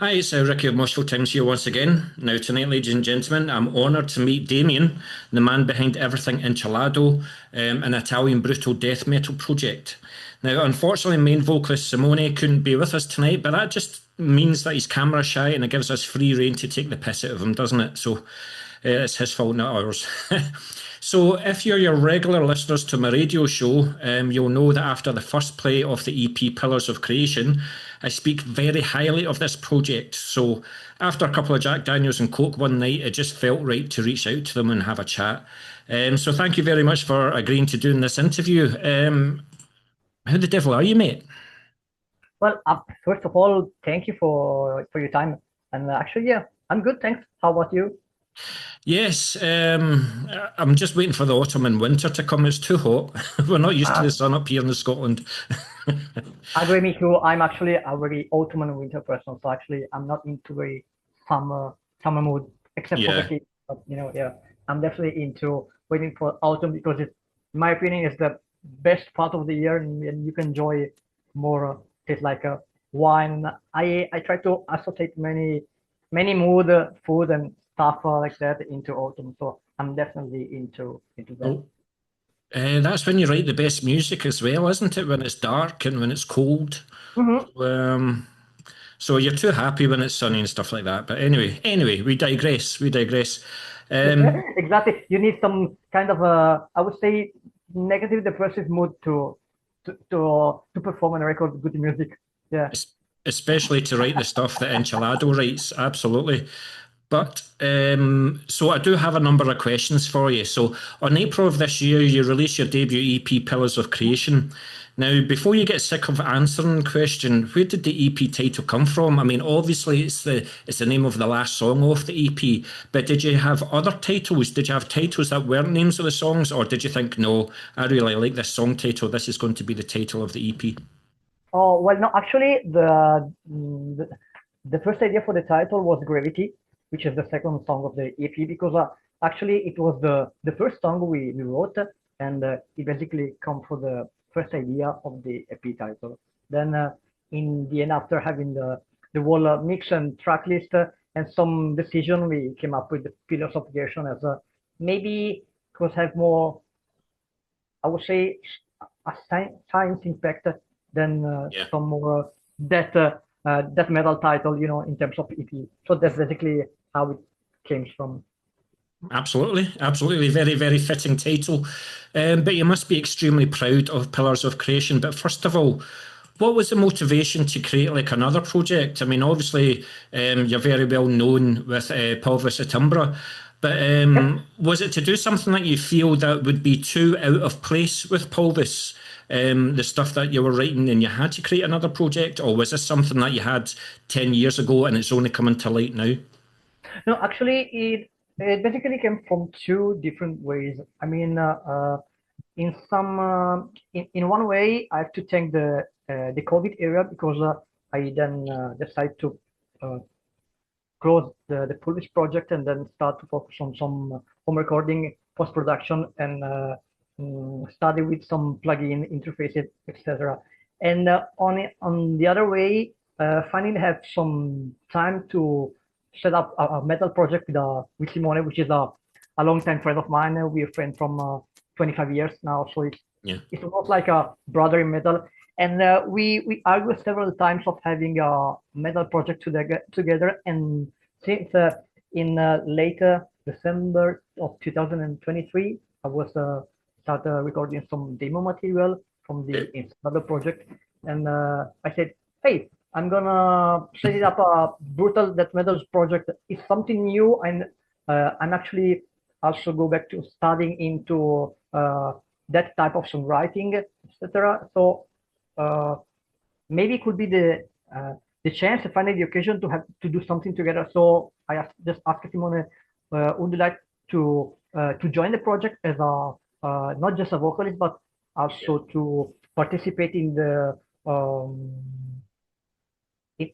Hi, it's Ricky of Moshville Times here once again. Now, tonight, ladies and gentlemen, I'm honoured to meet Damien, the man behind everything Encelado, an Italian brutal death metal project. Now, unfortunately, main vocalist Simone couldn't be with us tonight, but that just means that he's camera shy and it gives us free rein to take the piss out of him, doesn't it? So it's his fault, not ours. So, if you're your regular listeners to my radio show, you'll know that after the first play of the EP Pillars of Creation, I speak very highly of this project. So, after a couple of Jack Daniels and Coke one night, it just felt right to reach out to them and have a chat. So, thank you very much for agreeing to doing this interview. How the devil are you, mate? Well, first of all, thank you for your time. And actually, yeah, I'm good, thanks. How about you? Yes, I'm just waiting for the autumn and winter to come. It's too hot. We're not used to the Uh, sun up here in Scotland. Agree, me too. I'm actually a very autumn and winter person, so actually, I'm not into very summer summer mood, except for Yeah. vacation. But yeah, I'm definitely into waiting for autumn because in my opinion, is the best part of the year, and you can enjoy more. Taste like a wine. I try to associate many mood, food and stuff like that into autumn. So I'm definitely into that. Oh, that's when you write the best music as well, isn't it? When it's dark and when it's cold. Hmm. Um, so you're too happy when it's sunny and stuff like that. But anyway, we digress. We digress. Um, Exactly. You need some kind of I would say, negative depressive mood to perform and record good music. Yeah. es- Especially to write the stuff that Enchilado writes. Absolutely. But so I do have a number of questions for you. So on April of this year, you released your debut EP, Pillars of Creation. Now, before you get sick of answering the question, where did the EP title come from? I mean, obviously it's the name of the last song off the EP, but did you have other titles? Did you have titles that weren't names of the songs, or did you think, no, I really like this song title. This is going to be the title of the EP? Oh well, no, actually, the first idea for the title was Gravity, which is the second song of the EP, because actually it was the first song we wrote, and it basically come for the first idea of the EP title. Then in the end, after having the whole mix and track list and some decision, we came up with the Pillars of Creation as maybe could have more, I would say, a science impact than Yeah. some more death metal title, in terms of EP. So that's basically how it came from. Absolutely, absolutely. Very, very fitting title. But you must be extremely proud of Pillars of Creation. But first of all, what was the motivation to create like another project? I mean, obviously, you're very well known with Pulvis et Umbra, but Yep. was it to do something that you feel that would be too out of place with Pulvis? The stuff that you were writing and you had to create another project, or was this something that you had 10 years ago and it's only coming to light now? No, actually, it basically came from two different ways. I mean, in some in one way, I have to thank the COVID era because I then decided to uh, close the Polish project and then start to focus on some home recording, post production, and study with some plugin interfaces, etc. And on the other way, finally have some time to set up a metal project with Simone, which is a long time friend of mine. We're friends from 25 years now, so Yeah. it's almost like a brother in metal. And we argued several times of having a metal project together. And since in later December of 2023, I was started recording some demo material from the Encelado project. And I said, hey, I'm gonna set it up a brutal death metal project. It's something new, and I'm actually also go back to studying into that type of songwriting, etc. So uh, maybe it could be the chance, finally the occasion to have to do something together. So just asked Simone, would you like to join the project as a not just a vocalist, but also to participate in the um,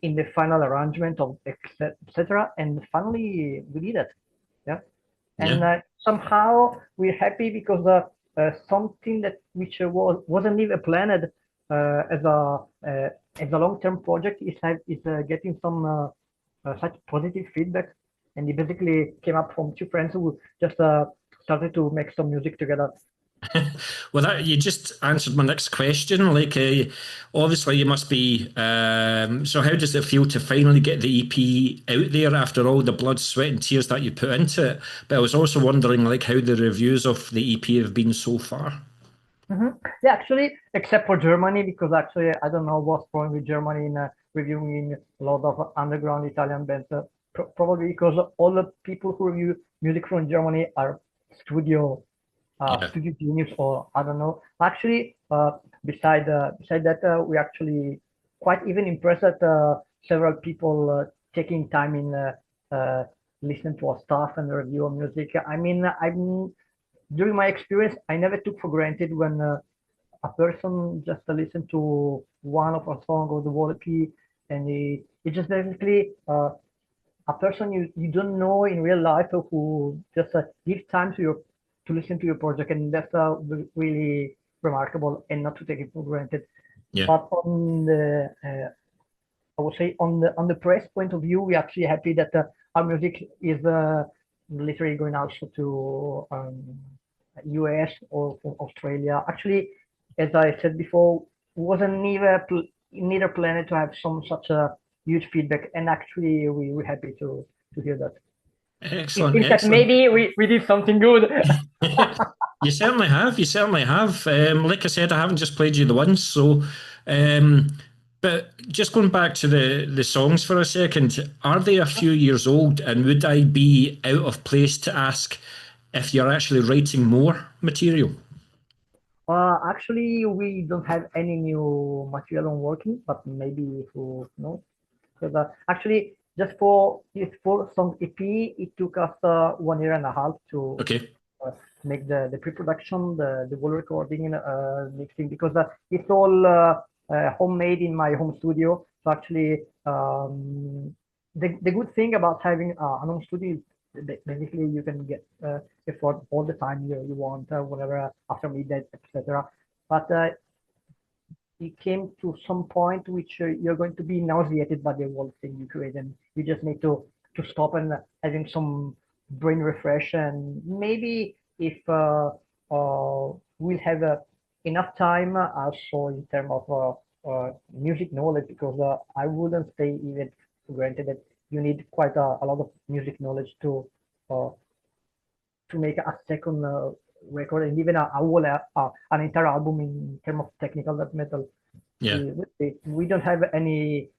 in the final arrangement of etc. And finally we did it. Yeah. Yeah. And somehow we're happy because something that which wasn't even planned as a long-term project is getting some such positive feedback, and it basically came up from two friends who just started to make some music together. Well, that you just answered my next question. Like, obviously, you must be. So, how does it feel to finally get the EP out there after all the blood, sweat, and tears that you put into it? But I was also wondering, like, how the reviews of the EP have been so far. Yeah, actually, except for Germany, because actually I don't know what's wrong with Germany in reviewing a lot of underground Italian bands. Probably because all the people who review music from Germany are studio Yeah. studio genius, or I don't know. Actually, beside that, we actually quite even impressed that several people taking time in uh, listen to our stuff and review our music. I mean, I'm during my experience, I never took for granted when a person just listen to one of our song or the whole EP, and it just basically a person you don't know in real life who just give time to listen to your project, and that's really remarkable and not to take it for granted. Yeah. But on the I would say on the press point of view, we're actually happy that our music is literally going also to US or Australia. Actually, as I said before, wasn't neither planning to have some such a huge feedback, and actually we're happy to hear that. It Excellent, seems that excellent. maybe we did something good. You certainly have. You certainly have. Like I said, I haven't just played you the once. So, um, but just going back to the songs for a second, are they a few years old? And would I be out of place to ask if you're actually writing more material? Actually, we don't have any new material on working, but maybe who knows? Because actually, just for this four song EP, it took us 1 year and a half Okay. make the pre-production, the whole recording, mixing, because it's all homemade in my home studio. So actually, the good thing about having an home studio is basically you can get afford all the time you want, whenever after midnight, etc. But it came to some point which you're going to be nauseated by the whole thing you create, and you just need to stop and having some brain refresh, and maybe if we'll have enough time also in terms of music knowledge, because I wouldn't say even for granted that you need quite a lot of music knowledge uh, to make a second record, and even a whole an entire album in terms of technical death metal. Yeah. We don't have any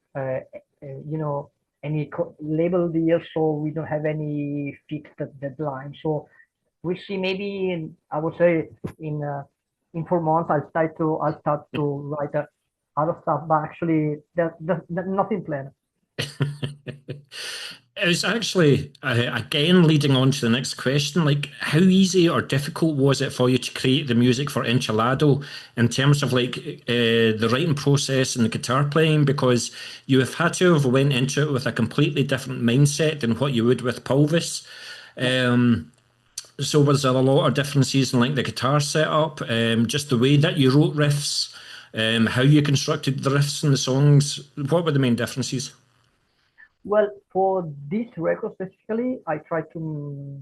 you know any label deal, so we don't have any fixed deadline. So we see maybe I would say in 4 months I'll start to write other stuff, but actually that nothing planned. It was actually, again, leading on to the next question, like, how easy or difficult was it for you to create the music for Encelado in terms of like the writing process and the guitar playing? Because you have had to have went into it with a completely different mindset than what you would with Pulvis. Um, so was there a lot of differences in like the guitar setup, just the way that you wrote riffs, how you constructed the riffs and the songs? What were the main differences? Well, for this record specifically, I try to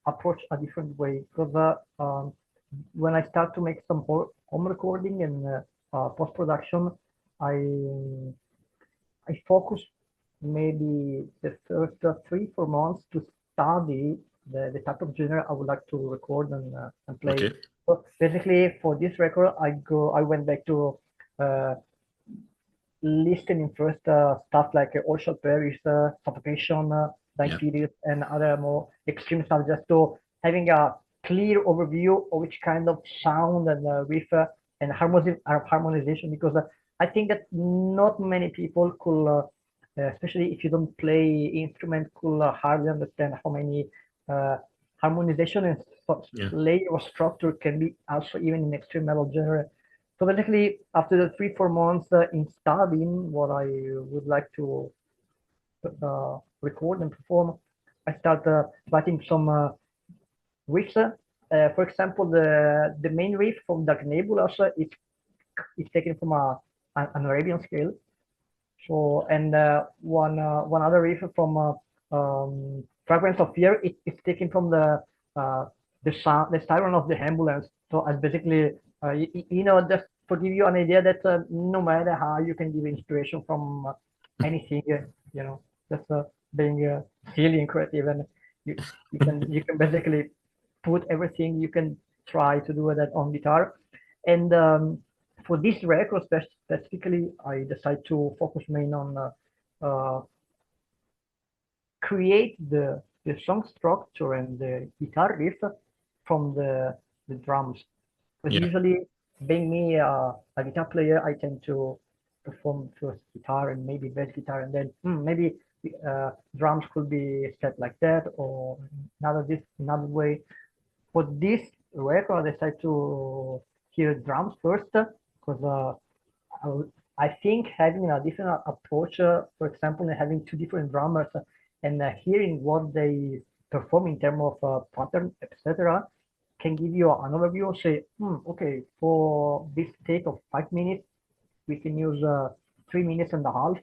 approach a different way, because when I start to make some home recording and post production, I I focus maybe the first 3 4 months to study the type of genre I would like to record and play. Okay. So basically, for this record, I went back to uh, listening first stuff like Ocean Paris, Suffocation, Dying Yeah. Periods, and other more extreme stuff, just to having a clear overview of which kind of sound and riff and harmonization, because I think that not many people could, especially if you don't play instrument, could hardly understand how many uh, harmonization and Yeah. layer of structure can be also even in extreme metal genre. So basically, after the 3 4 months in studying what I would like to record and perform, I start writing some riffs. For example, the main riff from Dark Nebulas is taken from an Arabian scale. So, and one other riff from Fragrance of Fear, it's taken from the sound, the siren of the ambulance. So, as basically, just to give you an idea that no matter how you can give inspiration from anything, just being silly and creative, and you you can basically put everything you can try to do that on guitar. And for this record specifically, I decided to focus main on uh, create the song structure and the guitar riff from the drums. Because Yeah. usually, being me a guitar player, I tend to perform first guitar and maybe bass guitar, and then maybe drums could be set like that or another way. For this record, I decided to hear drums first because I think having a different approach, for example, having two different drummers and hearing what they perform in terms of pattern, etc., can give you an overview. Say, okay, for this take of 5 minutes, we can use 3 minutes and a half,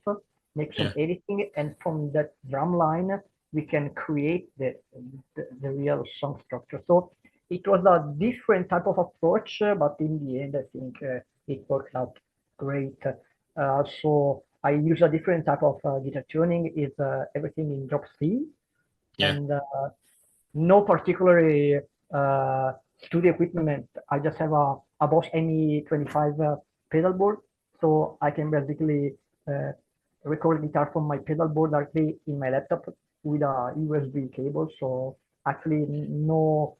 make some Yeah. editing, and from that drum line, we can create the real song structure. So it was a different type of approach, but in the end, I think it worked out great. So I use a different type of guitar tuning, is everything in drop C, Yeah. and no particular uh, studio equipment. I just have a Boss ME25 pedal board, so I can basically uh, record guitar from my pedal board directly in my laptop with a USB cable. So actually, no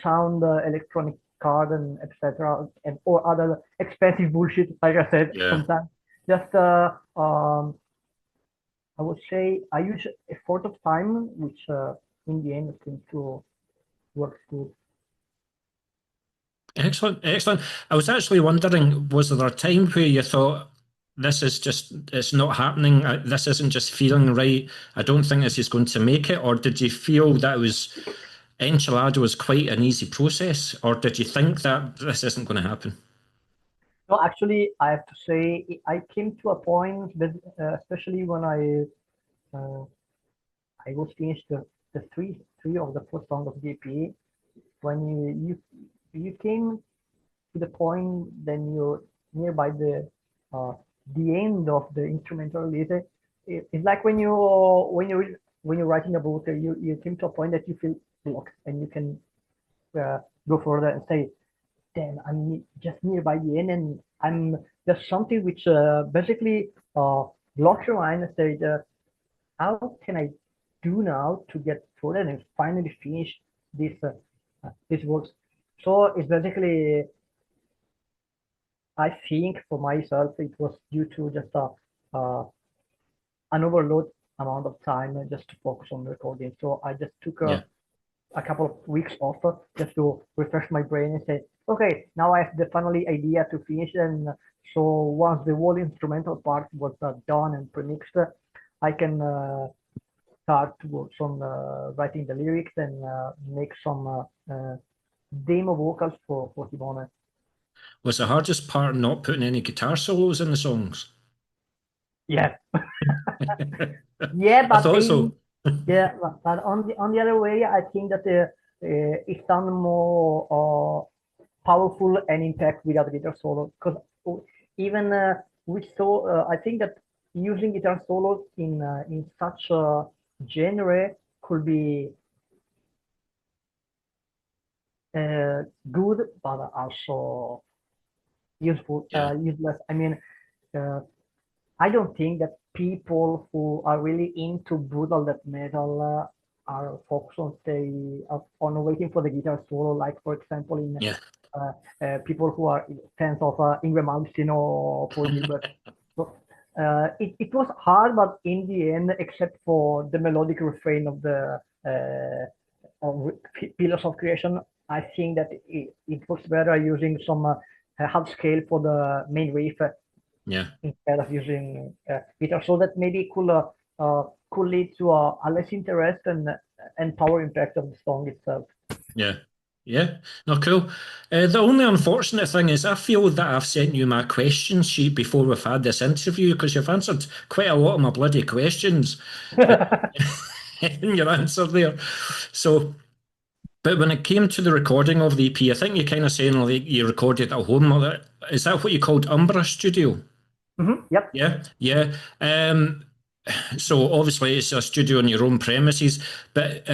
sound, electronic card, and etc. and or other expensive bullshit. Like I said, Yeah. sometimes just I would say I use a fourth of time, which in the end seems to work good. Excellent, excellent. I was actually wondering, was there a time where you thought, this is just, it's not happening, this isn't just feeling right, I don't think this is going to make it, or did you feel that Encelado was quite an easy process, or did you think that this isn't going to happen? No, actually, I have to say I came to a point that, especially when uh, I was finished the three of the four songs of DP, when you came to the point, then you're nearby uh, the end of the instrumental release. It's like when you're writing a book, you came to a point that you feel blocked and you can go further and say, "Damn, I'm just nearby the end, and I'm there's something which basically blocks your mind and say, how can I do now to get further and finally finish this works?" So it's basically, I think for myself, it was due to just uh, an overload amount of time just to focus on recording. So I just took Yeah. a couple of weeks off just to refresh my brain and say, okay, now I have the finally idea to finish. And so once the whole instrumental part was done and premixed, I can start to work on writing the lyrics and make some demo vocals for Hibona. Was the hardest part not putting any guitar solos in the songs? Yeah, yeah, I but thought they, so. yeah, but on the other way, I think that it sounds more powerful and impact without guitar solo. Because even we saw, I think that using guitar solos in such a genre could be good, but also Yeah. useless. I mean, uh, I don't think that people who are really into brutal death metal are focused on on waiting for the guitar solo. Like for example, in Yeah. people who are fans of Ingram Malmsteen or Paul Gilbert. So it was hard, but in the end, except for the melodic refrain of the Pillars of Creation, I think that it works better using some half scale for the main riff Yeah. instead of using guitar. So that maybe could lead to a less interest and power impact of the song itself. Yeah. Yeah, no, cool. The only unfortunate thing is I feel that I've sent you my question sheet before we've had this interview because you've answered quite a lot of my bloody questions in your answer there. So, but when it came to the recording of the EP, I think you're kind of saying like you recorded at home. Is that what you called Umbra Studio? Yep. Yeah, yeah. So obviously it's a studio on your own premises, but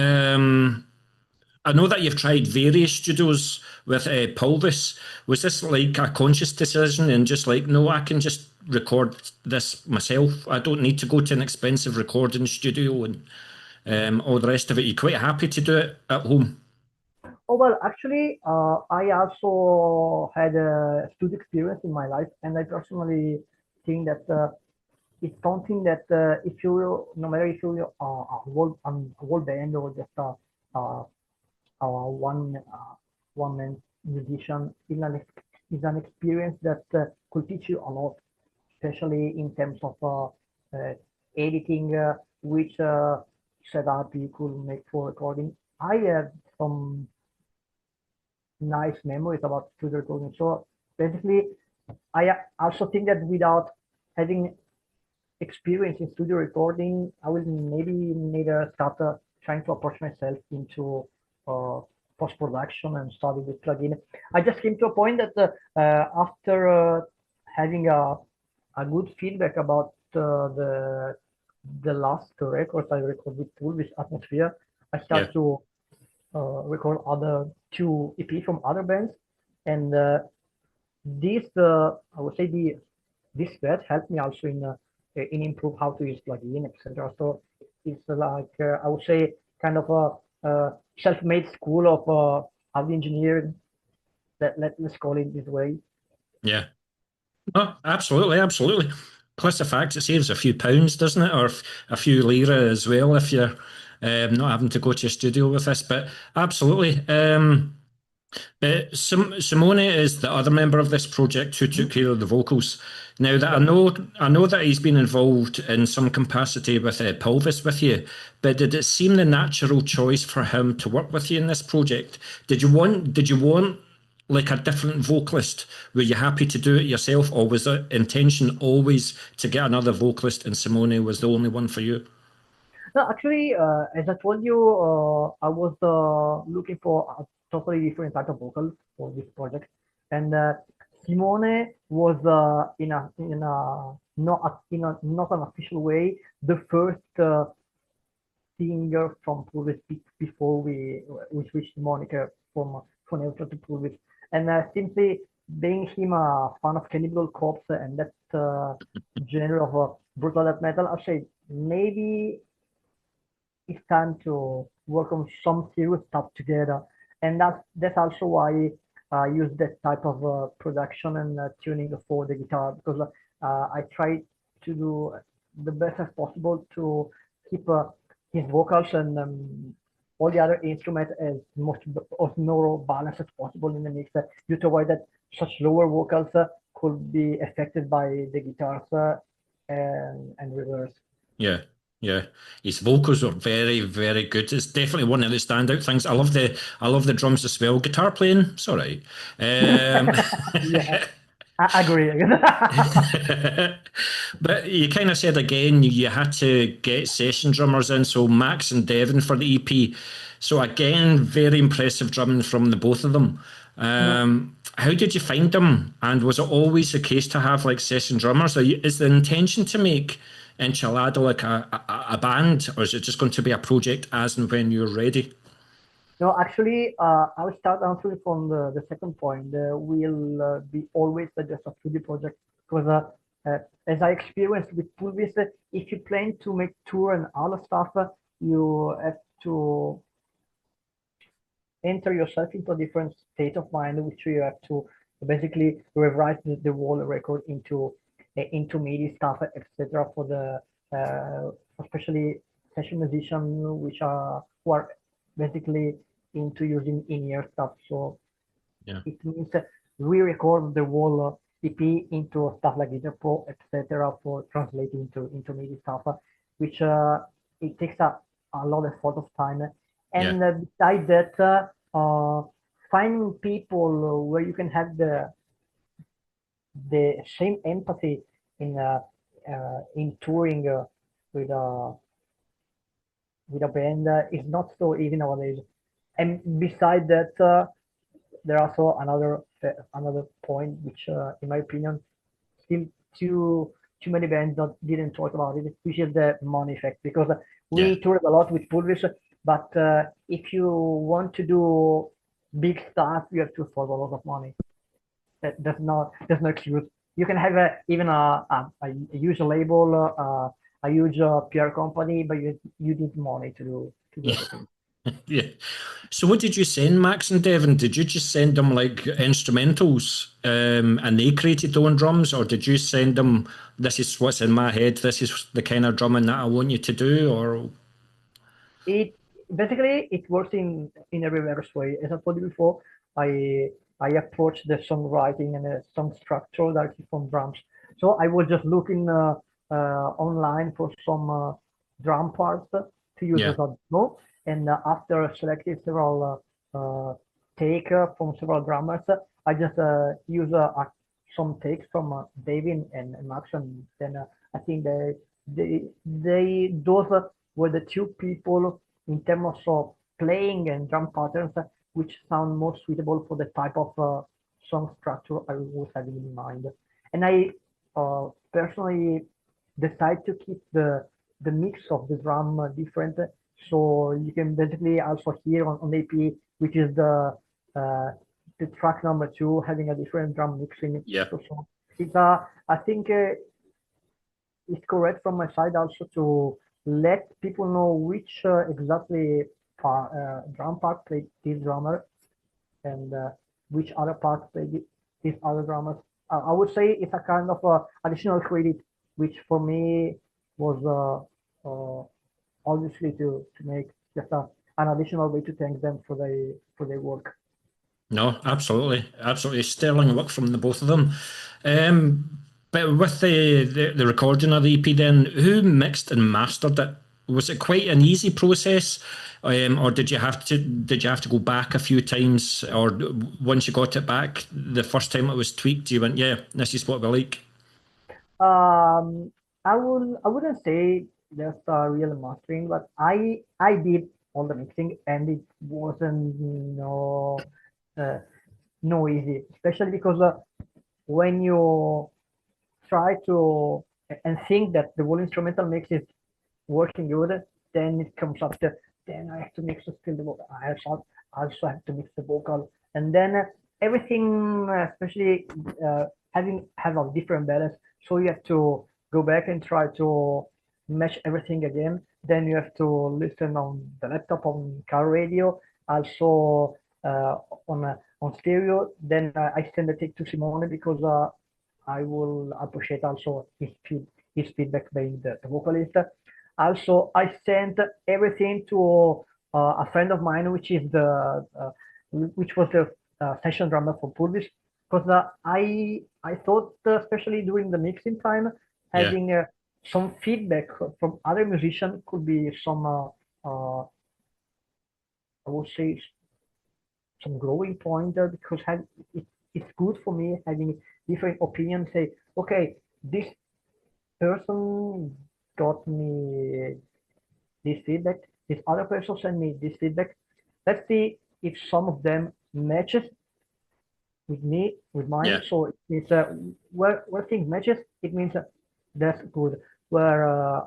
I know that you've tried various studios with Pulvis. Was this like a conscious decision and just like, no, I can just record this myself. I don't need to go to an expensive recording studio and all the rest of it. You're quite happy to do it at home. Oh, well, actually, I also had a studio experience in my life, and I personally think that it's something that if you, no matter if you are a whole band or just uh, one man musician, is an experience that could teach you a lot, especially in terms of editing, which setup you could make for recording. I have some nice memories about studio recording. So basically, I also think that without having experience in studio recording, I will maybe need to start trying to approach myself into uh, post production and study with plugin. I just came to a point that after having a good feedback about the last records I recorded with Tool with Atmosphere, I Yeah, start to record other two EP from other bands, and this I would say this spread helped me also in improve how to use plugin, etc. So it's like I would say kind of a self-made school of audio engineering. Let's call it this way. yeah. Oh, absolutely, absolutely. Plus the fact it saves a few pounds, doesn't it? Or a few lira as well if you're not having to go to a studio with this. But absolutely. But Simone is the other member of this project who took Mhm. care of the vocals. Now that Yep. I know that he's been involved in some capacity with Pelvis with you, but did it seem the natural choice for him to work with you in this project? Did you want like a different vocalist? Were you happy to do it yourself, or was the intention always to get another vocalist and Simone was the only one for you? No, actually, as I told you, I was looking for a totally different type of vocal for this project, and Simone was not an official way the first singer from Pulvis before we switched the moniker from Neutral to Pulvis, and simply being him a fan of Cannibal Corpse and that genre of brutal death metal, I say maybe it's time to work on some serious stuff together. And that's also why I use that type of production and tuning for the guitar because I try to do the best as possible to keep his vocals and all the other instruments as much as neural balance as possible in the mix due to avoid that such lower vocals could be affected by the guitars and reverse. Yeah, yeah. His vocals are very, very good. It's definitely one of the standout things. I love the drums as well. Guitar playing, it's all right. Um, Yeah, I agree. but you kind of said again you had to get session drummers in, so Max and Devon for the EP. So again, very impressive drumming from the both of them. Mhm. How did you find them? And was it always the case to have like session drummers? Is the intention to make Encelado like a band, or is it just going to be a project as and when you're ready? No, actually, I will start answering from the second point. Will be always just a studio project because as I experienced with Pulvis, if you plan to make tour and other stuff, you have to enter yourself into a different state of mind, which you have to basically rewrite the whole record into MIDI stuff, etc. For the especially session musicians which are who are basically into using in-ear stuff. So Yeah, it means re-record the whole EP into stuff like Guitar Pro, etc. for translating into MIDI stuff, which it takes a lot of time. yeah, And besides that, finding people where you can have the same empathy in touring with a band is not so easy nowadays. And besides that, there are also another point which, in my opinion, still too many bands not didn't talk about it, which is the money effect. Because Yeah. we toured a lot with Pulvis, but if you want to do big stuff, you have to afford a lot of money. That's not excuse. You can have even a huge label, a huge PR company, but you need money to do Yeah. everything. Yeah. So what did you send Max and Devon? Did you just send them like instrumentals, and they created their own drums, or did you send them, this is what's in my head, this is the kind of drumming that I want you to do, or It basically it works in a reverse way. As I told you before, I approach the songwriting and the song structure directly from drums. So I was just looking online for some drum parts to use yeah, as a demo, and after selecting several take from several drummers, I just use some takes from David and Max, and then I think they those were the two people in terms of playing and drum patterns which sound more suitable for the type of song structure I was having in mind. And I personally decide to keep the mix of the drum different, so you can basically also hear on AP, which is uh, the track number two, having a different drum mixing. yeah, So it's I think it's correct from my side also to let people know which exactly drum part played this drummer, and which other part played this other drummers. I would say it's a kind of additional credit, which for me was obviously to make just an additional way to thank them for their work. no, absolutely, absolutely sterling work from the both of them. But with the recording of the EP, then who mixed and mastered it? Was it quite an easy process, or did you have to go back a few times, or once you got it back the first time it was tweaked, you went, yeah, this is what we like. Um, I wouldn't say there's a real mastering, but I did all the mixing, and it wasn't uh, no easy, especially because when you try to and think that the whole instrumental mix is working good, then it comes up to then I have to mix the still the vocal. I also have to mix the vocal, and then everything, especially have a different balance. So you have to go back and try to match everything again. Then you have to listen on the laptop, on car radio, also on stereo. Then I send it to Simone because I will appreciate also his feedback being the vocalist. Also, I sent everything to a friend of mine, which was the session drummer for Purvis, because I thought, especially during the mixing time, Yeah, having some feedback from other musicians could be some I would say some growing point there, because it's good for me having different opinions. Say, okay, this person got me this feedback. This other person sent me this feedback. Let's see if some of them matches with me, with mine. yeah, So it's where things matches, it means that's good. Where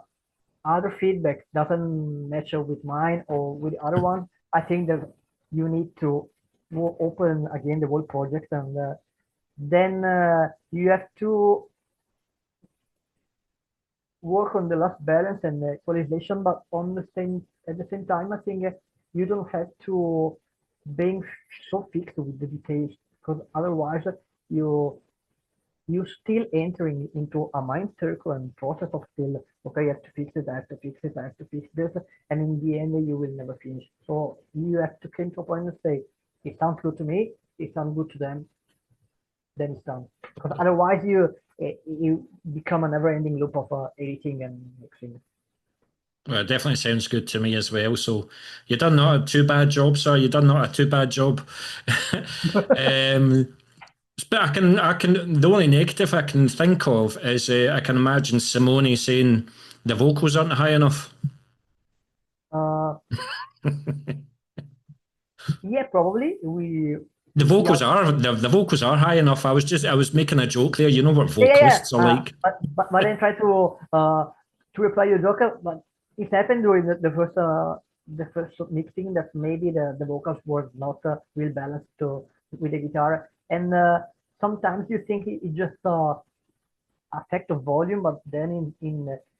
other feedback doesn't match up with mine or with the other one, I think that you need to open again the whole project, and then you have to work on the last balance and equalization, but on the same at the same time, I think you don't have to being so fixed with the details, because otherwise you still entering into a mind circle and process of still, okay, I have to fix it, I have to fix it, I have to fix this, and in the end you will never finish. So you have to come to a point and say, it sounds good to me, it sounds good to them, then it's done. Because otherwise you become a never-ending loop of editing and mixing. Well, it definitely sounds good to me as well. So you done not a too bad job, sir. You done not a too bad job. um, but the only negative I can think of is I can imagine Simone saying the vocals aren't high enough. Uh, yeah, probably The we are. vocals are the vocals are high enough. I was making a joke there. You know what Yeah. vocalists are like. But then try to reply your joker. But it happened during the first mixing that maybe the vocals were not real balanced with the guitar, and sometimes you think it just effect of volume, but then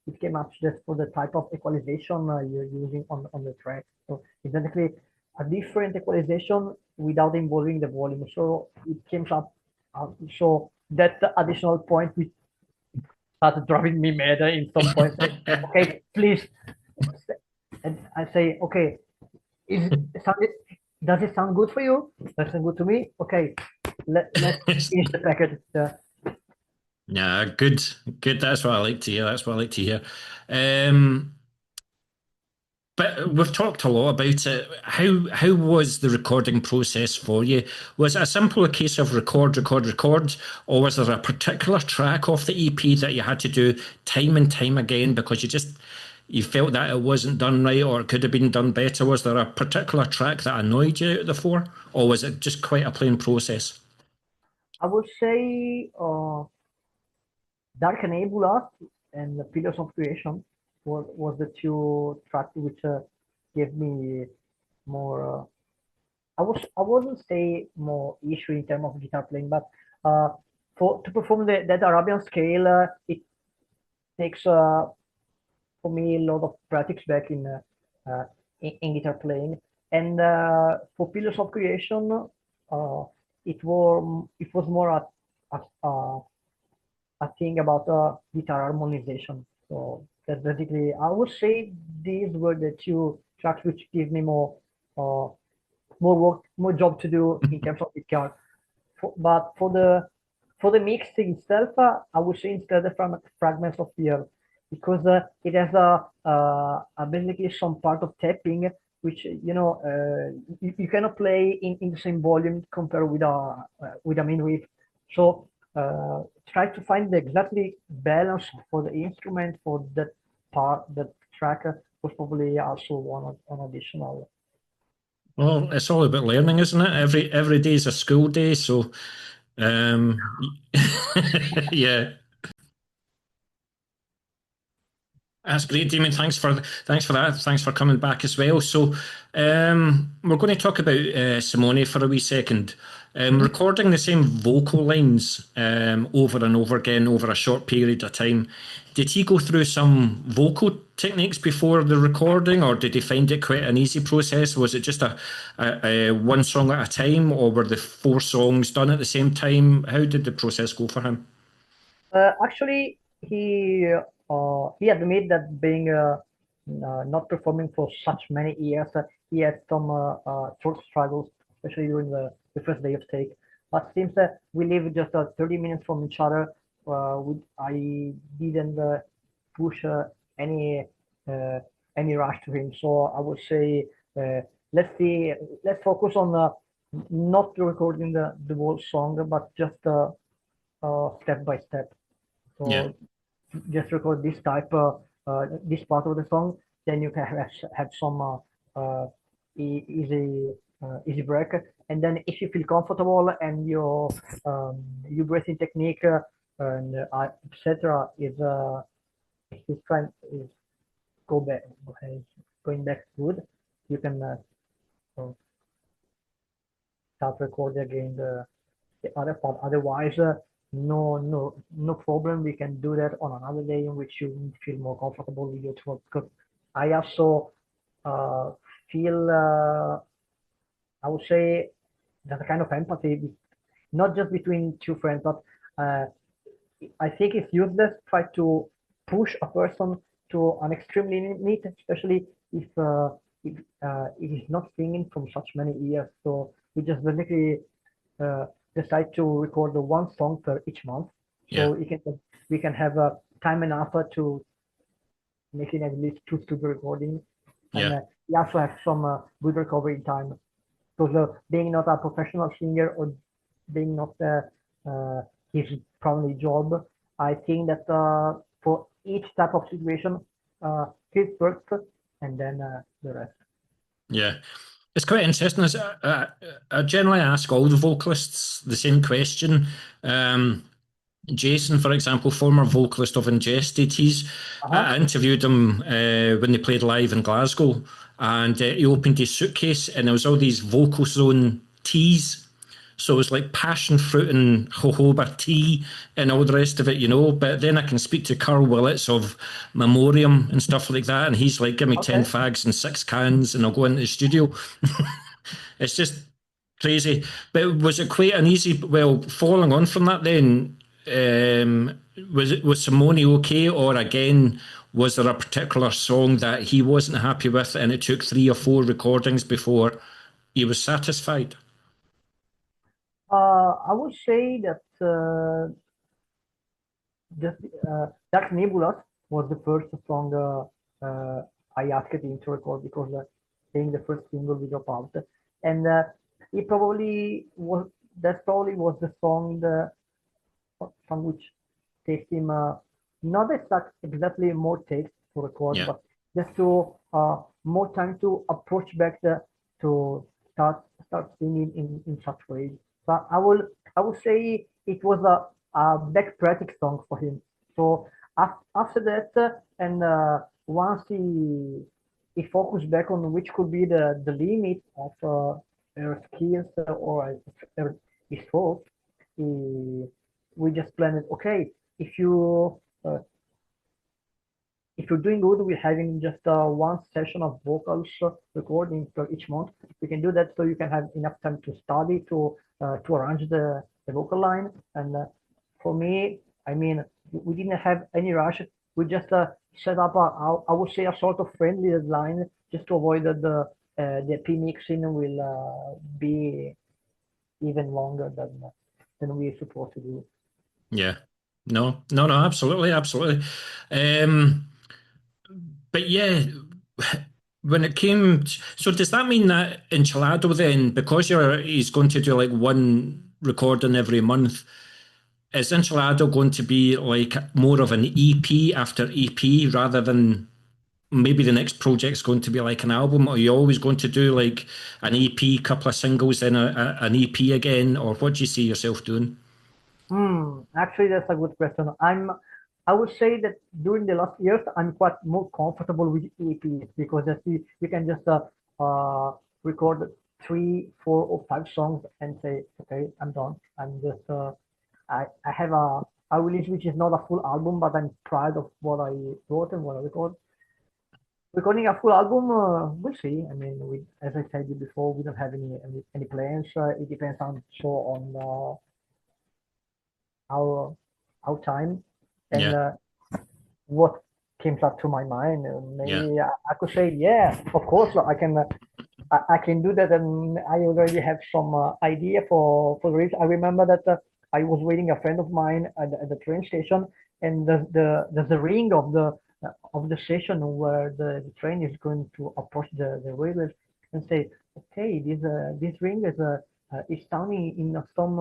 it came up just for the type of equalization you're using on the track. So it's basically a different equalization without involving the volume. So it came up. So that additional point which started driving me mad in some points. Like, okay, please. And I say, okay, is sound it, does it sound good for you? Does it sound good to me? Okay, let's finish the packet. Yeah, good, good. That's what I like to hear. That's what I like to hear. Um, but we've talked a lot about it. How was the recording process for you? Was it a simple case of record, record, record, or was there a particular track off the EP that you had to do time and time again because you felt that it wasn't done right or it could have been done better? Was there a particular track that annoyed you out of the four, or was it just quite a plain process? I would say Dark Nebula and the Pillars of Creation was the two tracks which gave me more. I wouldn't say more issue in terms of guitar playing, but uh, for to perform that Arabian scale, it takes for me a lot of practice back in guitar playing. And for Pillars of Creation, uh, it was more a thing about guitar harmonization. So that's basically, I would say these were the two tracks which give me uh, more work, more job to do in terms of guitar. But for the mixing itself, I would say instead of fragments of fear, because it has basically some part of tapping, which you cannot play in the same volume compared with a main riff. So try to find the exactly balance for the instrument for that part, that track was probably also one additional. Well, it's all about learning, isn't it? Every day is a school day, so um, yeah, that's great, Damien. Thanks for that. Thanks for coming back as well. So, we're going to talk about Simone for a wee second. Recording the same vocal lines over and over again over a short period of time. Did he go through some vocal techniques before the recording, or did he find it quite an easy process? Was it just a one song at a time, or were the four songs done at the same time? How did the process go for him? Actually, he admitted that being not performing for such many years, he had some short struggles, especially during the first day of take. But since we live just 30 minutes from each other, I didn't push any uh, any rush to him. So I would say let's see, let's focus on not recording the whole song, but just step by step. Yeah, So just record this part of the song, then you can have some easy break. And then if you feel comfortable and your breathing technique and etc. is trying is go back is going back good, you can so start recording again the other part. Otherwise, no problem. We can do that on another day in which you feel more comfortable with your throat. Because I also uh, feel, I would say, there's a kind of empathy, not just between two friends, but uh, I think it's useless to try to push a person to an extreme limit, especially if it is not singing from such many years. So we just basically uh, decide to record the one song per each month, yeah. so we can have time enough to making at least 2 studio recordings, and Yeah. he also has some good recovery time. Because being not a professional singer or being not his primary job, I think that for each type of situation, he's first and then the rest. Yeah. It's quite interesting. I generally ask all the vocalists the same question. Jason, for example, former vocalist of Ingested, I interviewed him when they played live in Glasgow, and he opened his suitcase, and there was all these Vocal Zone teas. So it was like passion fruit and jojoba tea and all the rest of it, you know. But then I can speak to Carl Willits of Memoriam and stuff like that, and he's like, give me 10 Okay. fags and 6 cans, and I'll go into the studio. It's just crazy. But was it quite an easy? Well, following on from that, then was Simone okay, or again was there a particular song that he wasn't happy with, and it took 3 or 4 recordings before he was satisfied? I would say that just Dark Nebulous was the first song I asked him to record because being the first single we got out, and it probably was that probably was the song which takes him not exactly more takes to record, Yeah, but just to more time to approach back to start singing in such ways. So I will say it was a back practice song for him. So after that, and once he focused back on which could be the limit of her skills or his thoughts, he we just planned it. Okay, if you uh, if you're doing good, we're having just one session of vocals recording per each month. We can do that so you can have enough time to study to arrange the vocal line. And for me, I mean, we didn't have any rush. We just set up I would say a sort of friendly deadline just to avoid that the P mixing will be even longer than we're supposed to do. yeah. No, no, no, absolutely, absolutely. Um, but yeah, when it came, so does that mean that Encelado then, because he's going to do like one recording every month, is Encelado going to be like more of an EP after EP rather than maybe the next project's going to be like an album? Or are you always going to do like an EP, couple of singles, then an EP again? Or what do you see yourself doing? Actually, that's a good question. I would say that during the last years, I'm quite more comfortable with EPs because you can just record 3, 4, or 5 songs and say, okay, I'm done. I'm just I have a release which is not a full album, but I'm proud of what I wrote and what I record. Recording a full album, we'll see. I mean, as I said before, we don't have any plans. It depends on our time and Yeah, what came up to my mind. yeah, Maybe I could say, yeah, of course, I can. I can do that, and I already have some idea for the reason. I remember that I was waiting a friend of mine at the train station, and there's the ring of the station where the train is going to approach the railways, and say, okay, this ring is sounding in some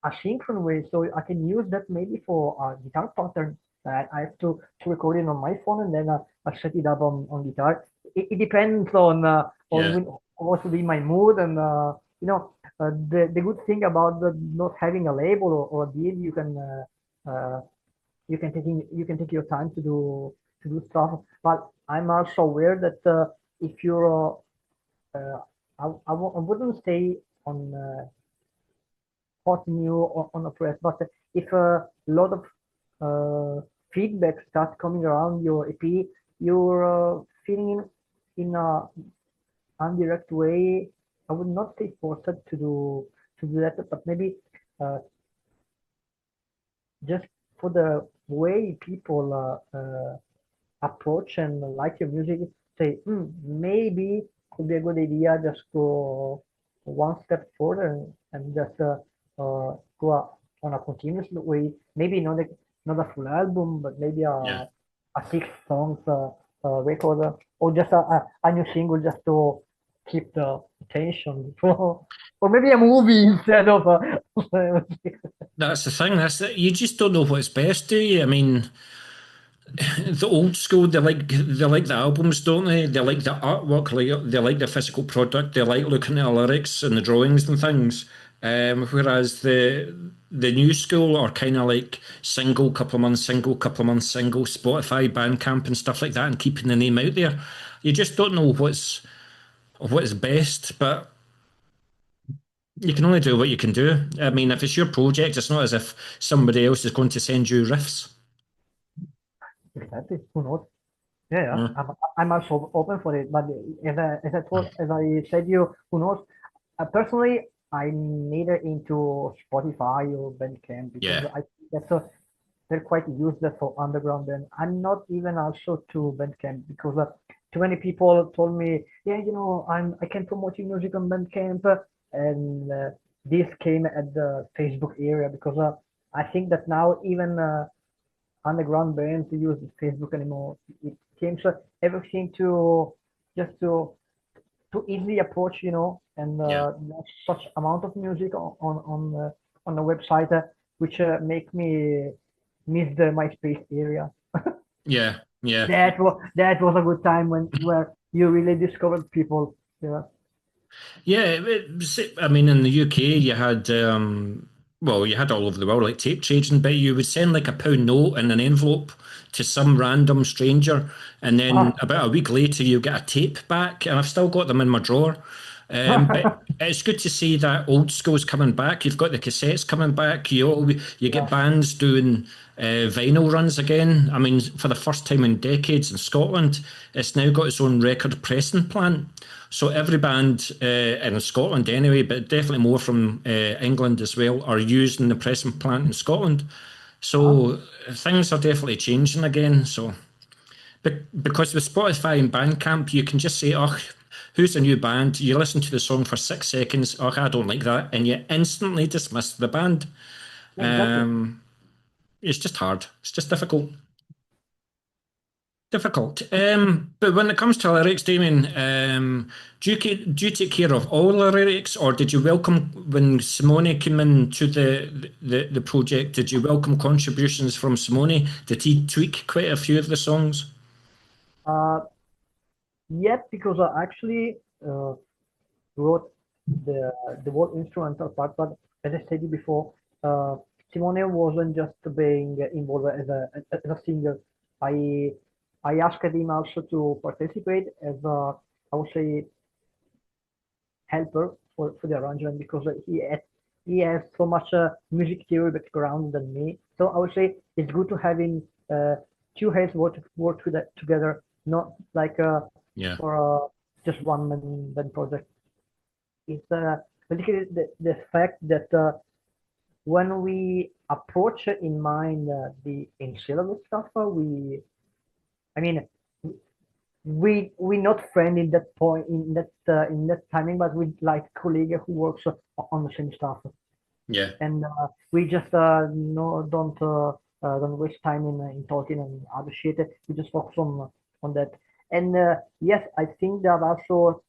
asynchronous way, so I can use that maybe for a guitar pattern. I have to record it on my phone and then I set it up on guitar. It depends yeah, what will be my mood and the good thing about not having a label or a deal, you can take your time to do stuff. But I'm also aware that if you're I wouldn't say on hot new on the press. But if a lot of feedback starts coming around your EP, you're feeling in a indirect way. I would not say forced to do that, but maybe uh, just for the way people approach and like your music, say maybe could be a good idea just go one step further and just go on a continuous way. Maybe not not a full album, but maybe Yeah. a 6 songs record, or just a new single just to keep the attention. Or maybe a movie instead of That's the thing. You just don't know what's best, do you? I mean, the old school, they like the albums, don't they? They like the artwork, they like the physical product, they like looking at the lyrics and the drawings and things. Whereas the new school are kind of like single, couple of months, single, couple of months, single, Spotify, Bandcamp, and stuff like that, and keeping the name out there. You just don't know what's best, but you can only do what you can do. I mean, if it's your project, it's not as if somebody else is going to send you riffs. exactly. Who knows? Yeah, yeah. Yeah, I'm also open for it. But as I said, who knows? Personally, I'm neither into Spotify or Bandcamp because yeah, I think they're quite useless for underground. And I'm not even also to Bandcamp because too many people told me, yeah, I can promote your music on Bandcamp, and this came at the Facebook area because I think that now even underground bands use Facebook anymore. It seems everything to just to easily approach, and yeah, not such amount of music on the website, which make me miss the MySpace area. yeah, yeah. That was a good time where you really discovered people. Yeah. Yeah, I mean, in the UK, you had all over the world, like tape trading, but you would send like a pound note in an envelope to some random stranger, and then Ah, about a week later, you get a tape back, and I've still got them in my drawer. But it's good to see that old school's coming back. You've got the cassettes coming back. You get yeah. bands doing vinyl runs again. I mean, for the first time in decades in Scotland, it's now got its own record pressing plant. So every band in Scotland, anyway, but definitely more from England as well, are using the pressing plant in Scotland. Ah, So things are definitely changing again. So because with Spotify and Bandcamp, you can just say, "Oh, who's a new band?" You listen to the song for 6 seconds. "Oh, I don't like that," and you instantly dismiss the band. exactly. It's just hard. It's just difficult. Difficult. But when it comes to lyrics, Damien, do you take care of all the lyrics, or did you welcome when Simone came in to the project? Did you welcome contributions from Simone? Did he tweak quite a few of the songs? Uh, yet because I actually wrote the the whole instrumental part, but as I said before, uh, Simone wasn't just being involved as a singer. I I asked him also to participate as a, I would say, helper for the arrangement because he has so much music theory background than me. So I would say it's good to having uh, two heads together, not like Yeah, for just one man band project. It's basically the fact that when we approach in mind the Encelado stuff, I mean, we not friend in that point in that timing, but we like colleague who works on the same stuff, yeah, and we just no don't waste time in talking and other shit. We just focus on that. And yes, I think that also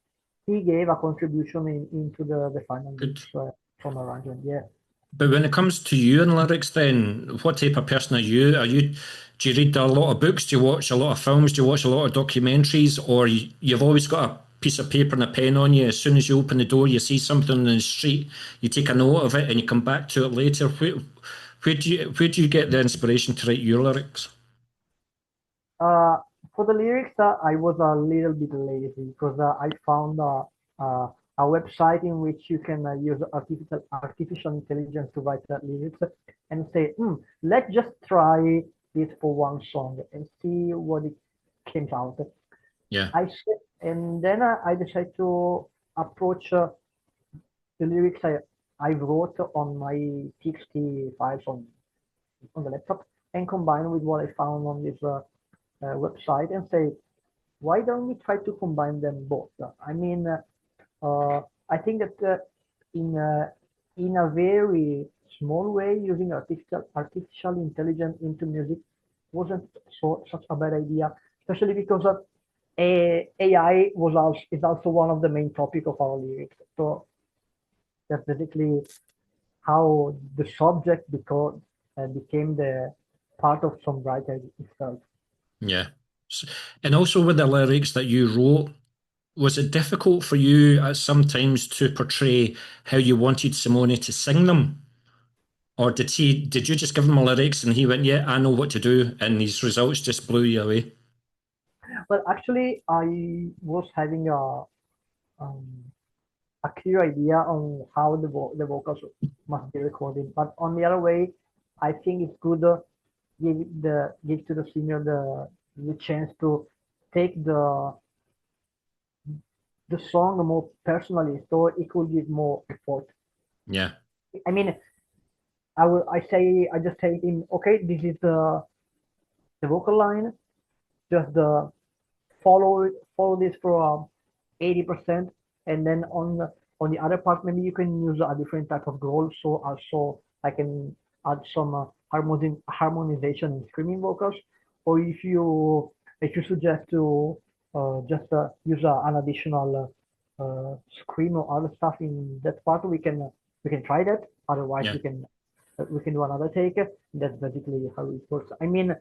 he gave a contribution into the final mix good. from arrangement. Yeah. But when it comes to you and lyrics, then what type of person are you? Do you read a lot of books? Do you watch a lot of films? Do you watch a lot of documentaries? Or you've always got a piece of paper and a pen on you? As soon as you open the door, you see something in the street, you take a note of it and you come back to it later. Where do you get the inspiration to write your lyrics? Uh, for the lyrics, I was a little bit lazy because I found a website in which you can use artificial intelligence to write lyrics and say, let's just try this for one song and see what it came out. Yeah, And then I decided to approach the lyrics I wrote on my TXT files on the laptop and combine with what I found on this website and say, why don't we try to combine them both? I mean, I think that in a very small way using artificial intelligence into music wasn't such a bad idea, especially because AI is also one of the main topic of our lyrics. So that's basically how the subject became the part of songwriting itself. Yeah. And also with the lyrics that you wrote, was it difficult for you at sometimes to portray how you wanted Simone to sing them? Or did you just give him a lyrics and he went, yeah, I know what to do, and these results just blew you away? Well, actually, I was having um, a clear idea on how the vocals must be recorded, but on the other way, I think it's good give to the singer the chance to take the song more personally, so it could give more effort. Yeah. I mean, I just say in okay, this is the vocal line, just follow this for 80%, and then on the other part maybe you can use a different type of goal. So also I can add some harmonization in screaming vocals, or if you suggest to just use an additional scream or other stuff in that part, we can try that. Otherwise, Yeah. we can do another take. That's basically how it works. I mean,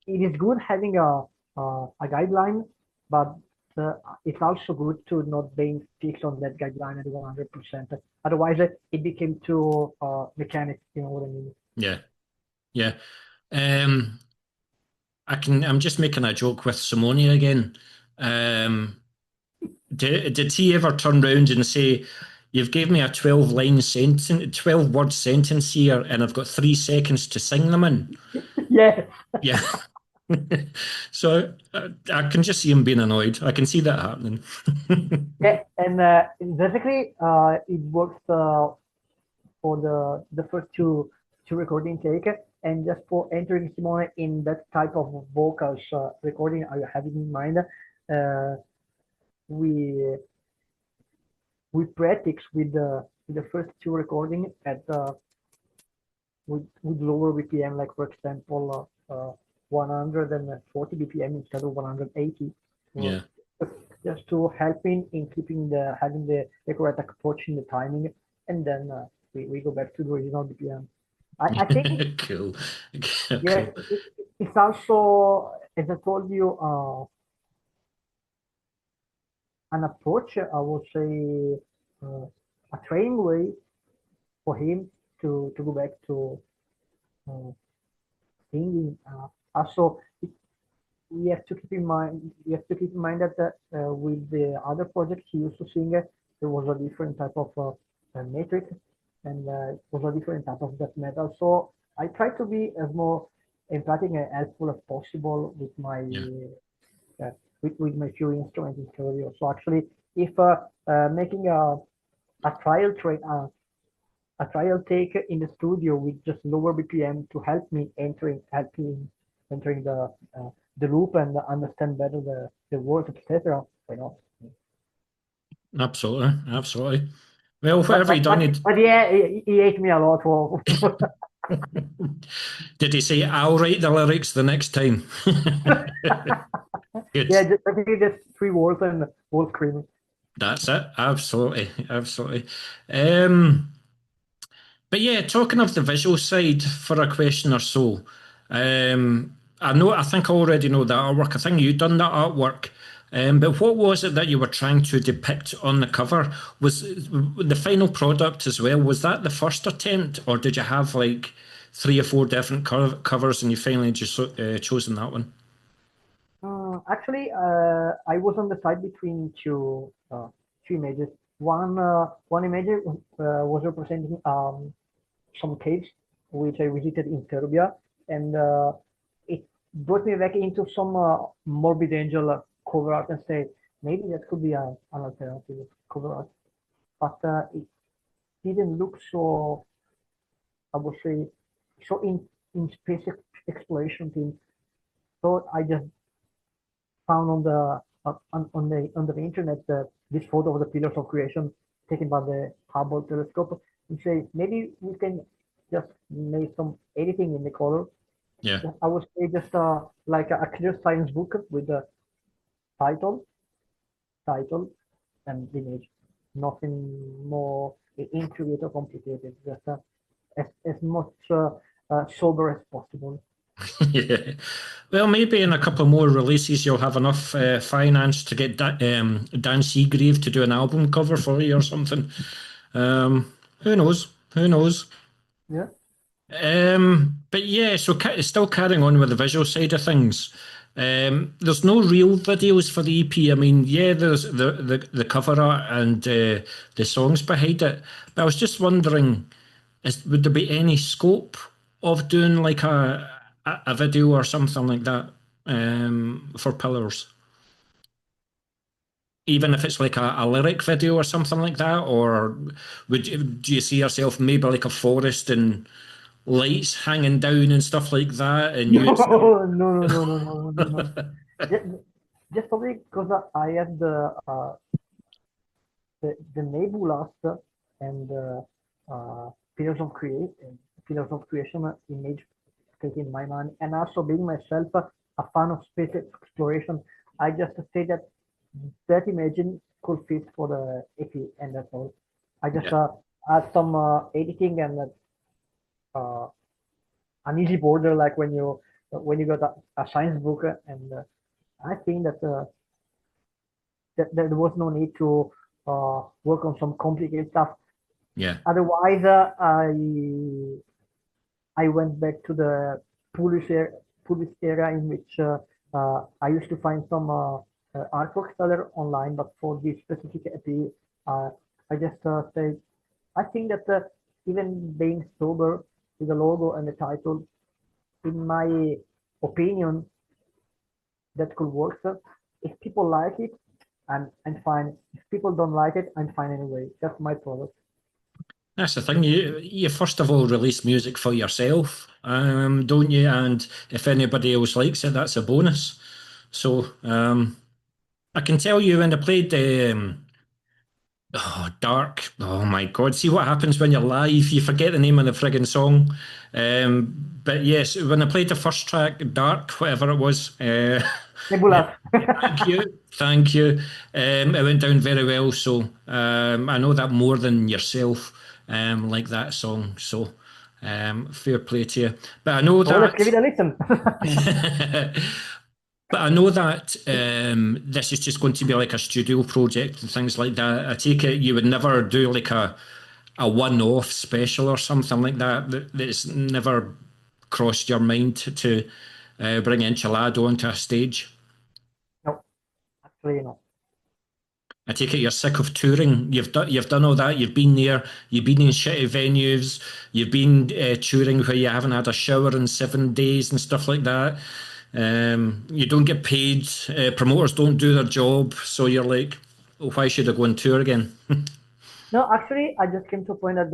it is good having a guideline, but it's also good to not being fixed on that guideline at 100%. Otherwise, it became too mechanic. You know what I mean? Yeah. Yeah. Um, I'm just making a joke with Simone again. Um, did he ever turn round and say, "You've gave me a 12-line sentence, 12-word sentence here, and I've got 3 seconds to sing them in"? Yes. Yeah. So I can just see him being annoyed. I can see that happening. Yeah, and basically, it works for the first two recording take, and just for entering Simone in that type of vocals recording are you having in mind, we we practice with the first two recording at with lower BPM, like for example 140 BPM instead of 180, Yeah. just to help in keeping having the correct approach in the timing, and then we go back to the original BPM. I think Cool. yes, Cool. it's also, as I told you, an approach, I would say, a training way for him to go back to uh, singing. Also, we have to keep in mind that with the other projects he used to sing, there was a different type of metric, and it was a different type of death metal. So I try to be as more empathic and helpful as possible Yeah. with my few instruments in studio. So actually, if making a a trial take in the studio with just lower BPM to help me entering the loop and understand better the words, etc. You know. Absolutely. Absolutely. Well, what But have but you done? but, but yeah, he ate me a lot for. Did he say, "I'll write the lyrics the next time"? Good. Yeah, I think just three words and whole screaming. That's it. Absolutely. Absolutely. But yeah, talking of the visual side for a question or so, I think I already know the artwork. I think you'd done that artwork. But what was it that you were trying to depict on the cover? Was the final product as well? Was that the first attempt, or did you have like 3 or 4 different covers and you finally just chosen that one? Actually, I was on the side between two images. One image was representing some caves which I visited in Serbia, and it brought me back into some morbid angel cover art and say maybe that could be an alternative cover art, but it didn't look so, I would say, so in space exploration thing. So I just found on the internet this photo of the pillars of creation taken by the Hubble telescope. and say maybe we can just make some editing in the color. Yeah. I would say just like a clear science book with the title, title, and image. Nothing more intricate or complicated. Just as much sober as possible. Yeah. Well, maybe in a couple more releases you'll have enough finance to get Dan Seagrave to do an album cover for you or something. Who knows? Who knows? Yeah. But yeah, so still carrying on with the visual side of things. There's no real videos for the EP. I mean, yeah, there's the cover art and the songs behind it. But I was just wondering, would there be any scope of doing like a video or something like that for Pillars? Even if it's like a lyric video or something like that, or do you see yourself maybe like a forest and lights hanging down and stuff like that, and you? No, no, no, no, no, no, no, no. Just, just probably because I had the nebulas and pillars of creation image take in my mind, and also being myself a fan of space exploration, I just say that that imagine could fit for the EP, and that's all. I just Yeah. add some editing and uh, an easy border, like when you got a science book, and I think that there was no need to work on some complicated stuff. Yeah. Otherwise, I went back to the Polish era in which I used to find some artworks that are online, but for this specific EP, I just say I think that even being sober with the logo and the title, in my opinion, that could work. So if people like it, I'm fine. If people don't like it, I'm fine anyway. That's my product. That's the thing. You first of all release music for yourself, don't you? And if anybody else likes it, that's a bonus. So I can tell you when I played Dark. Oh my God! See what happens when you're live? You forget the name of the friggin' song. But yes, when I played the first track, Dark, whatever it was. Nebulas. Thank you. Thank you. It went down very well. So I know that more than yourself like that song. So fair play to you. But I know Oh, let's that. give it a listen. But I know that this is just going to be like a studio project and things like that. I take it you would never do like a one-off special or something like that. That's never crossed your mind to bring Encelado onto a stage. No, actually, no. I take it you're sick of touring. You've done all that. You've been there. You've been in shitty venues. You've been touring where you haven't had a shower in 7 days and stuff like that. You don't get paid. Promoters don't do their job. So you're like, oh, why should I go on tour again? No, actually, I just came to a point that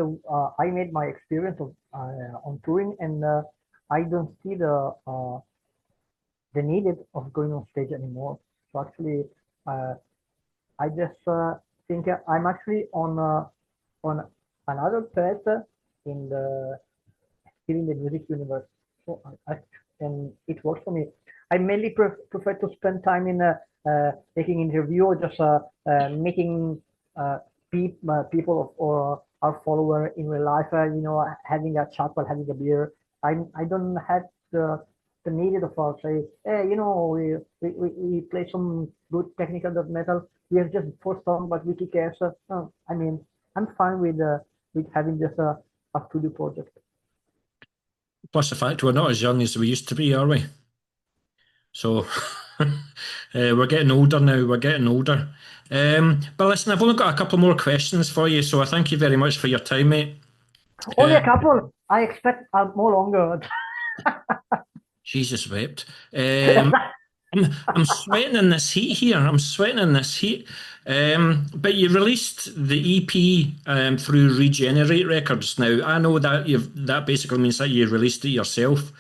I made my experience of on touring, and I don't see the needed of going on stage anymore. So actually, uh, I just think I'm actually on another path in the still in the music universe. So and it works for me. I mainly prefer to spend time in taking interview or just meeting people or our follower in real life. Having a chat while having a beer. I don't have the need of say, hey, we play some good technical dot metal. We have just four songs, but we kick ass. No, I mean, I'm fine with having just a studio project. Plus the fact we're not as young as we used to be, are we? So we're getting older now. We're getting older. But listen, I've only got a couple more questions for you. So I thank you very much for your time, mate. Only a couple. I expect more longer. Jesus wept. I'm sweating in this heat here. I'm sweating in this heat. But you released the EP through Regenerate Records. Now I know that that basically means that you released it yourself.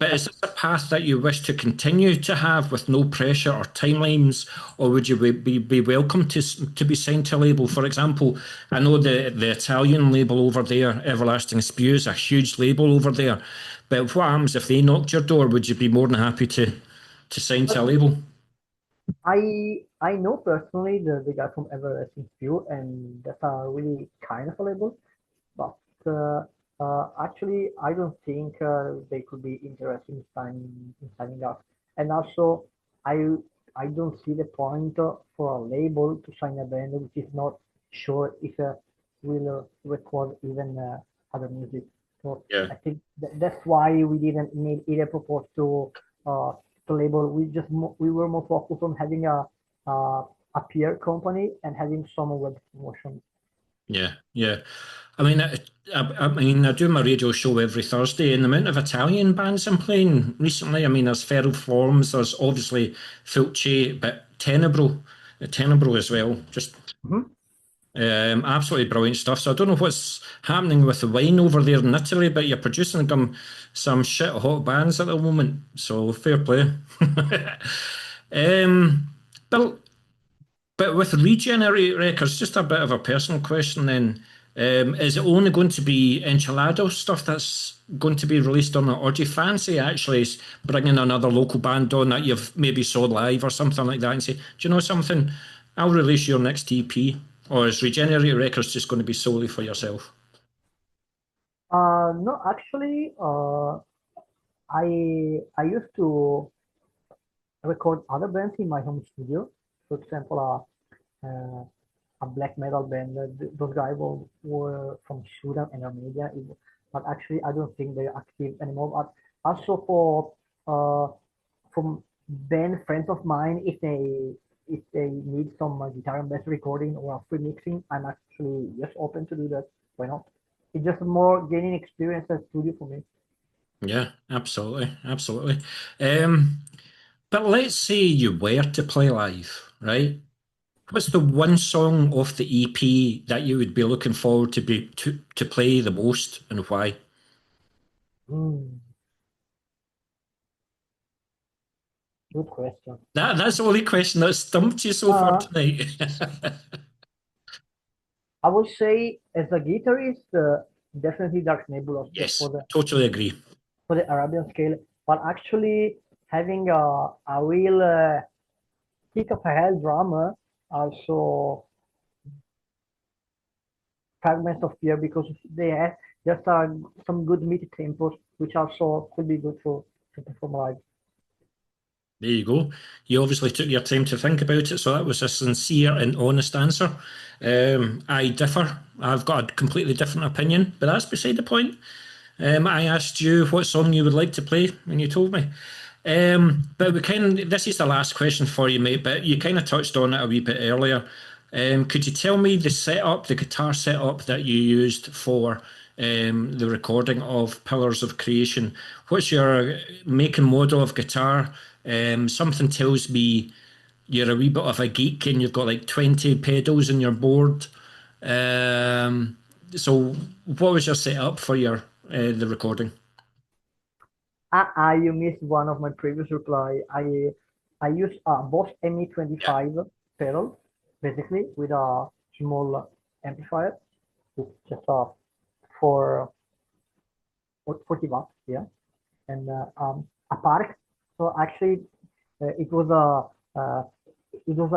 But is this a path that you wish to continue to have with no pressure or timelines, or would you be welcome to be signed to a label? For example, I know the Italian label over there, Everlasting Spew, is a huge label over there. But what happens if they knocked your door? Would you be more than happy to sign to a label? I know personally the guy from Everlasting Few, and that's a really kind of a label. But actually, I don't think they could be interested in signing up. And also, I I don't see the point for a label to sign a band which is not sure if will record even other music. So Yeah. I think that's why we didn't need either propose uh, to label. We were more focused on having uh, a peer company and having some web promotion. Yeah, yeah. I mean, I mean, I do my radio show every Thursday, and the amount of Italian bands I'm playing recently. I mean, there's Feral Forms, there's obviously Fulci, but Tenebro as well. Just Mhm. absolutely brilliant stuff. So I don't know what's happening with the wine over there in Italy, but you're producing some shit hot bands at the moment. So fair play. um, but but with Regenerate Records, just a bit of a personal question then. Is it only going to be Encelado stuff that's going to be released on it, or do you fancy actually bringing another local band on that you've maybe saw live or something like that and say, do you know something? I'll release your next EP. Or is Regenerate Records just going to be solely for yourself? No, actually, I used to record other bands in my home studio. For example, a black metal band. Those guys were from Sudan and Armenia, but actually I don't think they're active anymore. But also from band friends of mine, if they need some guitar and bass recording or free mixing, I'm actually just open to do that. Why not? It's just more gaining experience at studio for me. Yeah, absolutely, absolutely. Um, but let's say you were to play live, right? What's the one song off the EP that you would be looking forward to play the most, and why? Hmm, good question. That's the only question that stumped you so far Uh, tonight. I would say as a guitarist, definitely Dark Nebulous just Yes, totally agree. for the Arabian scale, but actually having a real kick of a hell drummer, also fragments of fear because they have just some good mid tempos, which also could be good for to perform live. There you go. You obviously took your time to think about it, so that was a sincere and honest answer. I differ. I've got a completely different opinion, but that's beside the point. I asked you what song you would like to play, and you told me. But this is the last question for you, mate, but you kind of touched on it a wee bit earlier. Could you tell me the guitar setup that you used for the recording of Pillars of Creation? What's your make and model of guitar? Something tells me you're a wee bit of a geek and you've got like 20 pedals in your board. So what was your setup for your the recording? You missed one of my previous reply. I use a Boss Yeah. ME25 pedal, basically with a small amplifier. It's just for 40 watts, yeah, and a park. So actually, it was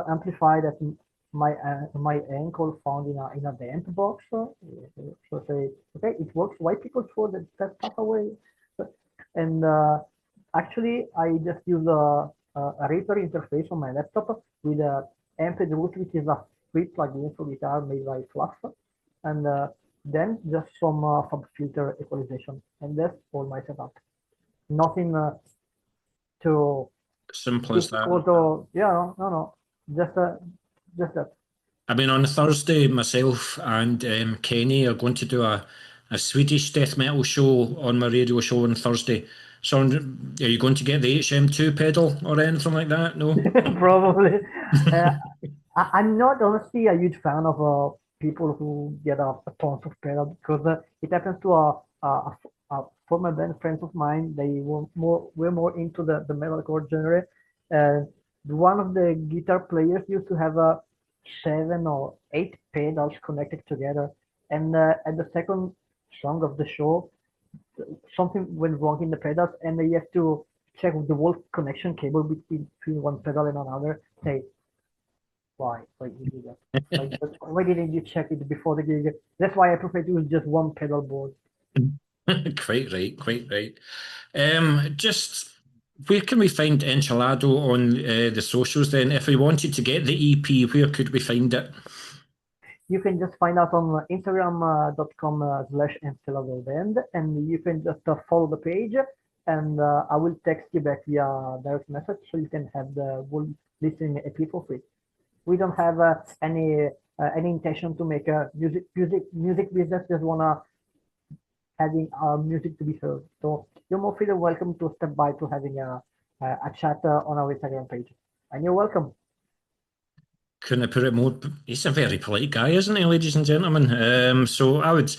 amplified that my ankle found in a damp box. So say, okay, it works. Why people throw that stuff away? And actually, I just use a Reaper interface on my laptop with a Amped Root, which is a free plugin for guitar made by Fluff, and then just some sub filter equalization, and that's all my setup. Nothing too Simple as that. difficult or yeah, no, just just that. I mean, on Thursday, myself and Kenny are going to do a Swedish death metal show on my radio show on Thursday. So, are you going to get the HM2 pedal or anything like that? No? Probably. Uh, I'm not honestly a huge fan of people who get a tons of pedal because it happens to a former band friends of mine. They were more into the metalcore genre. Uh, one of the guitar players used to have a 7 or 8 pedals connected together, and at the second song of the show, something went wrong in the pedals, and they have to check the whole connection cable between one pedal and another. Say, why you do that? Why didn't you check it before the gig? That's why I prefer to use just one pedal board. Quite right, quite right. Just where can we find Encelado on the socials then? If we wanted to get the EP, where could we find it? You can just find us on Instagram.com/Encelado band, and you can just follow the page, and I will text you back via direct message so you can have the whole listening EP for free. We don't have any intention to make a music business. Just wanna having our music to be heard. So you're more feeling welcome to step by to having a chat on our Instagram page, and you're welcome. Couldn't have put it more. He's a very polite guy, isn't he, ladies and gentlemen? So I would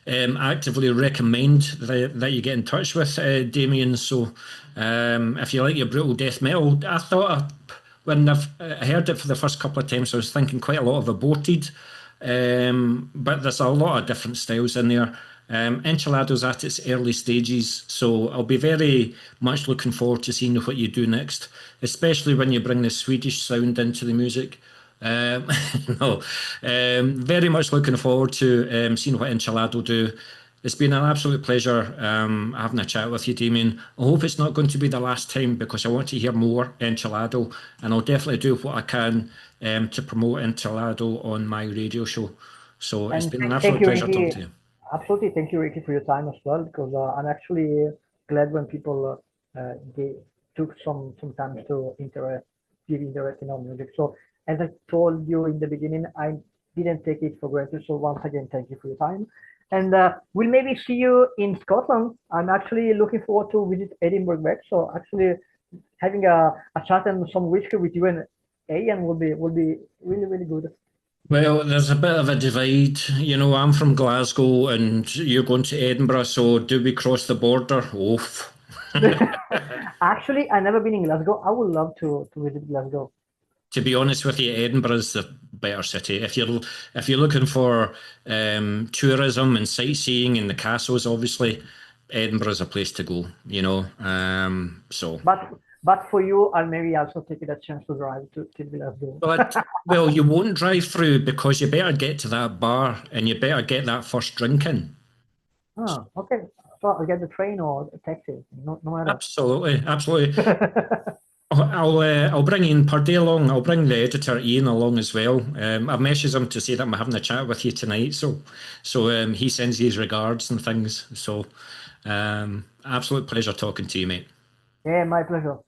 actively recommend that you get in touch with Damien. So if you like your brutal death metal, I thought when I heard it for the first couple of times, I was thinking quite a lot of Aborted, but there's a lot of different styles in there. Enchelado's at its early stages, so I'll be very much looking forward to seeing what you do next, especially when you bring the Swedish sound into the music. Um, no, very much looking forward to seeing what Encelado do. It's been an absolute pleasure having a chat with you, Damien. I hope it's not going to be the last time because I want to hear more Encelado, and I'll definitely do what I can to promote Encelado on my radio show. So it's And been an thank absolute you, pleasure talking Ricky. to you. Absolutely, thank you, Ricky, for your time as well. Because I'm actually glad when people they took some time to give interest in our music. So as I told you in the beginning, I didn't take it for granted. So once again, thank you for your time. And we'll maybe see you in Scotland. I'm actually looking forward to visit Edinburgh next. So actually having a chat and some whiskey with you and Ian will be really good. Well, there's a bit of a divide. You know, I'm from Glasgow and you're going to Edinburgh, so do we cross the border? Oof. Actually, I've never been in Glasgow. I would love to visit Glasgow. To be honest with you, Edinburgh's the better city. If you're looking for tourism and sightseeing and the castles, obviously, Edinburgh's a place to go. You know, so. But for you, I'll maybe also take it a chance to drive to Glasgow. But well, you won't drive through because you better get to that bar and you better get that first drink in. Oh, okay. So I'll get the train or a taxi. No matter. Absolutely, absolutely. I'll bring Ian Purdy along. I'll bring the editor Ian along as well. I've messaged him to say that I'm having a chat with you tonight, so he sends his regards and things. So absolute pleasure talking to you, mate. Yeah, my pleasure.